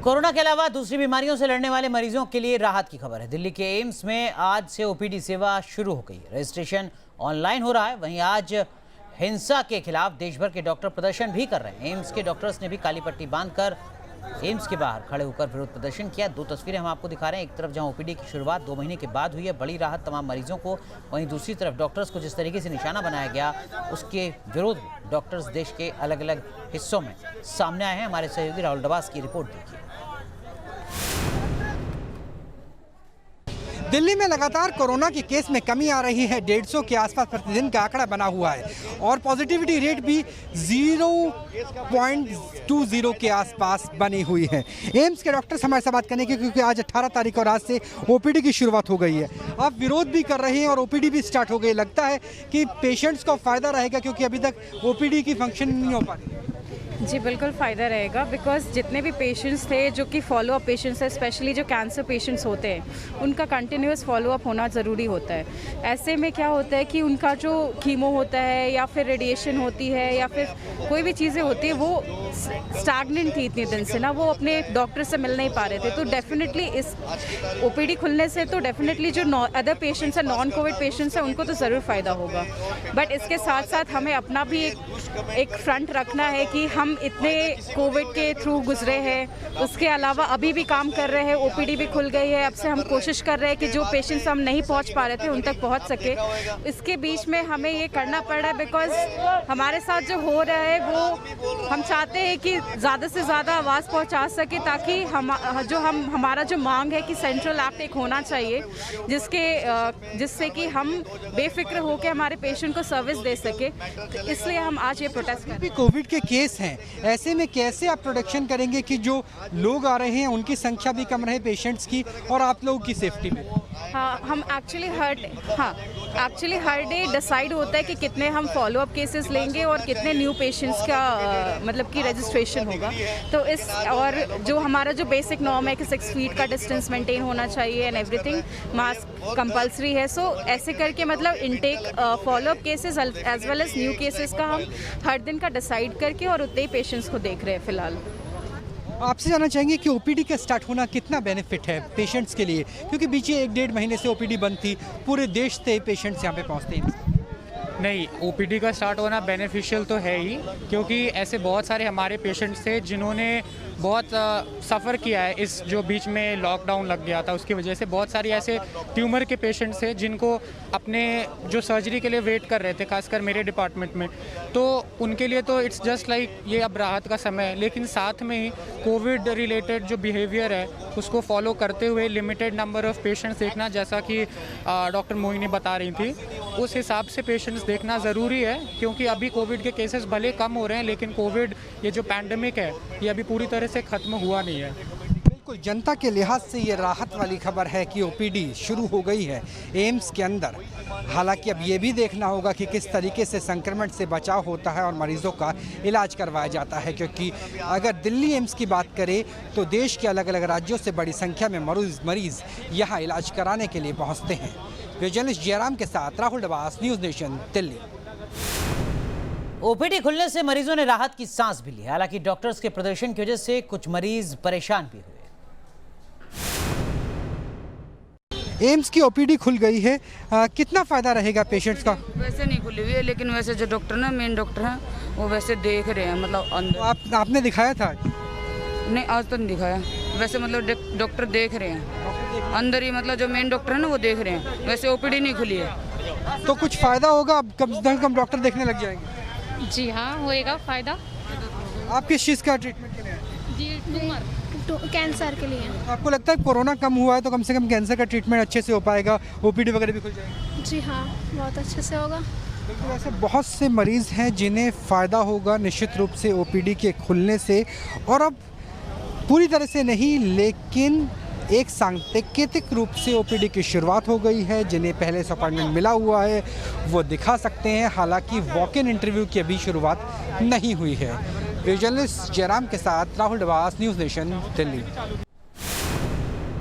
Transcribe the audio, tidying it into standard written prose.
Corona के अलावा दूसरी बीमारियों से लड़ने वाले मरीजों के लिए राहत की खबर है। दिल्ली के एम्स में आज से ओपीडी सेवा शुरू हो गई है। रजिस्ट्रेशन ऑनलाइन हो रहा है। वहीं आज हिंसा के खिलाफ देश भर के डॉक्टर प्रदर्शन भी कर रहे हैं। एम्स के डॉक्टर्स ने भी काली पट्टी बांधकर एम्स के बाहर खड़े होकर विरोध प्रदर्शन किया। दो तस्वीरें हम आपको दिखा रहे हैं। एक तरफ जहां ओपीडी की शुरुआत 2 महीने के बाद हुई है, बड़ी राहत तमाम मरीजों को, वहीं दूसरी तरफ डॉक्टर्स को जिस तरीके से निशाना बनाया गया उसके विरोध में डॉक्टर्स देश के अलग अलग हिस्सों में सामने आए हैं। हमारे सहयोगी राहुल डबास की रिपोर्ट देखिए। दिल्ली में लगातार कोरोना के केस में कमी आ रही है। 150 के आसपास प्रतिदिन का आंकड़ा बना हुआ है और पॉजिटिविटी रेट भी 0.20 के आसपास बनी हुई है। एम्स के डॉक्टर्स हमारे साथ बात करने के, क्योंकि आज 18 तारीख और आज से ओपीडी की शुरुआत हो गई है। अब विरोध भी कर रहे हैं और ओपीडी भी स्टार्ट हो गई। लगता है कि पेशेंट्स को फ़ायदा रहेगा, क्योंकि अभी तक ओपीडी की फंक्शन नहीं हो पा रही है। जी बिल्कुल फ़ायदा रहेगा, बिकॉज जितने भी पेशेंट्स थे जो कि फॉलो अप पेशेंट्स हैं, स्पेशली जो कैंसर पेशेंट्स होते हैं, उनका कंटिन्यूस फॉलो अप होना ज़रूरी होता है। ऐसे में क्या होता है कि उनका जो कीमो होता है या फिर रेडिएशन होती है या फिर कोई भी चीज़ें होती है, वो स्टैग्नेंट थी इतने दिन से ना, वो अपने डॉक्टर से मिल नहीं पा रहे थे। तो डेफिनेटली इस ओपीडी खुलने से तो डेफिनेटली जो अदर पेशेंट्स हैं, नॉन कोविड पेशेंट्स हैं, उनको तो ज़रूर फ़ायदा होगा। बट इसके साथ साथ हमें अपना भी एक फ्रंट रखना है कि हम इतने कोविड के थ्रू गुजरे हैं, उसके अलावा अभी भी काम कर रहे हैं। ओपीडी भी खुल गई है। अब से हम कोशिश कर रहे हैं कि जो पेशेंट्स हम नहीं पहुंच पा रहे थे उन तक पहुंच सके। इसके बीच में हमें ये करना पड़ रहा है, बिकॉज हमारे साथ जो हो रहा है वो हम चाहते हैं कि ज़्यादा से ज़्यादा आवाज़ पहुंचा सके, ताकि हमारा जो मांग है कि सेंट्रल एक्ट एक होना चाहिए जिससे कि हम बेफिक्र होकर हमारे पेशेंट को सर्विस दे सके। तो इसलिए हम आज ये प्रोटेस्ट कर रहे हैं। कोविड के केस हैं, ऐसे में कैसे आप प्रोटेक्शन करेंगे कि जो लोग आ रहे हैं उनकी संख्या भी कम रहे, पेशेंट्स की और आप लोगों की सेफ्टी में? हाँ, हम एक्चुअली हर डे डिसाइड होता है कि कितने हम फॉलो अप केसेस लेंगे और कितने न्यू पेशेंट्स का मतलब कि रजिस्ट्रेशन होगा। तो और जो हमारा जो बेसिक नॉर्म है कि 6 फीट का डिस्टेंस मेंटेन होना चाहिए एंड एवरीथिंग, मास्क कंपलसरी है। सो ऐसे करके मतलब intake follow up cases as well as new cases का हम हर दिन का डिसाइड करके और उतने ही पेशेंट्स को देख रहे हैं फिलहाल। आपसे जानना चाहेंगे कि ओपीडी का स्टार्ट होना कितना बेनिफिट है पेशेंट्स के लिए, क्योंकि बीचे 1-1.5 महीने से ओपीडी बंद थी, पूरे देश से पेशेंट्स यहाँ पे पहुँचते हैं। नहीं, ओपीडी का स्टार्ट होना बेनिफिशियल तो है ही, क्योंकि ऐसे बहुत सारे हमारे पेशेंट्स थे जिन्होंने बहुत सफ़र किया है। इस जो बीच में लॉकडाउन लग गया था उसकी वजह से बहुत सारी ऐसे ट्यूमर के पेशेंट्स थे जिनको अपने जो सर्जरी के लिए वेट कर रहे थे, खासकर मेरे डिपार्टमेंट में। तो उनके लिए तो इट्स जस्ट लाइक ये अब राहत का समय है। लेकिन साथ में ही कोविड रिलेटेड जो बिहेवियर है उसको फॉलो करते हुए लिमिटेड नंबर ऑफ़ पेशेंट्स देखना, जैसा कि डॉक्टर मोहिनी बता रही थी, उस हिसाब से पेशेंट्स देखना ज़रूरी है। क्योंकि अभी कोविड के केसेस भले कम हो रहे हैं, लेकिन कोविड ये जो पैंडमिक है ये अभी पूरी तरह से ख़त्म हुआ नहीं है। बिल्कुल, जनता के लिहाज से ये राहत वाली खबर है कि ओपीडी शुरू हो गई है एम्स के अंदर। हालांकि अब ये भी देखना होगा कि किस तरीके से संक्रमण से बचाव होता है और मरीजों का इलाज करवाया जाता है, क्योंकि अगर दिल्ली एम्स की बात करें तो देश के अलग अलग राज्यों से बड़ी संख्या में मरीज यहाँ इलाज कराने के लिए पहुँचते हैं। जर्नलिस्ट जयराम के साथ Rahul Dabas, news nation, Delhi. OPD खुलने से मरीजों ने राहत की सांस भी ली। हालांकि डॉक्टर्स के प्रदर्शन की वजह से कुछ मरीज परेशान भी हुए। एम्स की ओपीडी खुल गई है, कितना फ़ायदा रहेगा पेशेंट्स का? वैसे नहीं खुली हुई है, लेकिन वैसे जो डॉक्टर ना, मेन डॉक्टर हैं, वो वैसे देख रहे हैं, मतलब अंदर। आपने दिखाया था? नहीं, आज तो नहीं दिखाया। वैसे मतलब डॉक्टर देख रहे हैं अंदर ही, मतलब जो मेन डॉक्टर है ना वो देख रहे हैं। वैसे ओपीडी नहीं खुली है। तो कुछ फ़ायदा होगा, अब कम से कम डॉक्टर देखने लग जाएंगे? जी हाँ, होएगा फ़ायदा। आप किस चीज़ का ट्रीटमेंट के लिए? जी, कैंसर के लिए। आपको लगता है कोरोना कम हुआ है तो कम से कम कैंसर का ट्रीटमेंट अच्छे से हो पाएगा, ओपीडी वगैरह भी खुल जाएगी? जी हाँ, बहुत अच्छे से होगा। बिल्कुल, ऐसे बहुत से मरीज़ हैं जिन्हें फ़ायदा होगा निश्चित रूप से ओपीडी के खुलने से। और अब पूरी तरह से नहीं, लेकिन एक सांकेतिक रूप से ओपीडी की शुरुआत हो गई है। जिन्हें पहले से अपॉइंटमेंट मिला हुआ है वो दिखा सकते हैं। हालांकि वॉक इन इंटरव्यू की अभी शुरुआत नहीं हुई है। जर्नलिस्ट जयराम के साथ राहुल डबास, न्यूज़ नेशन, दिल्ली।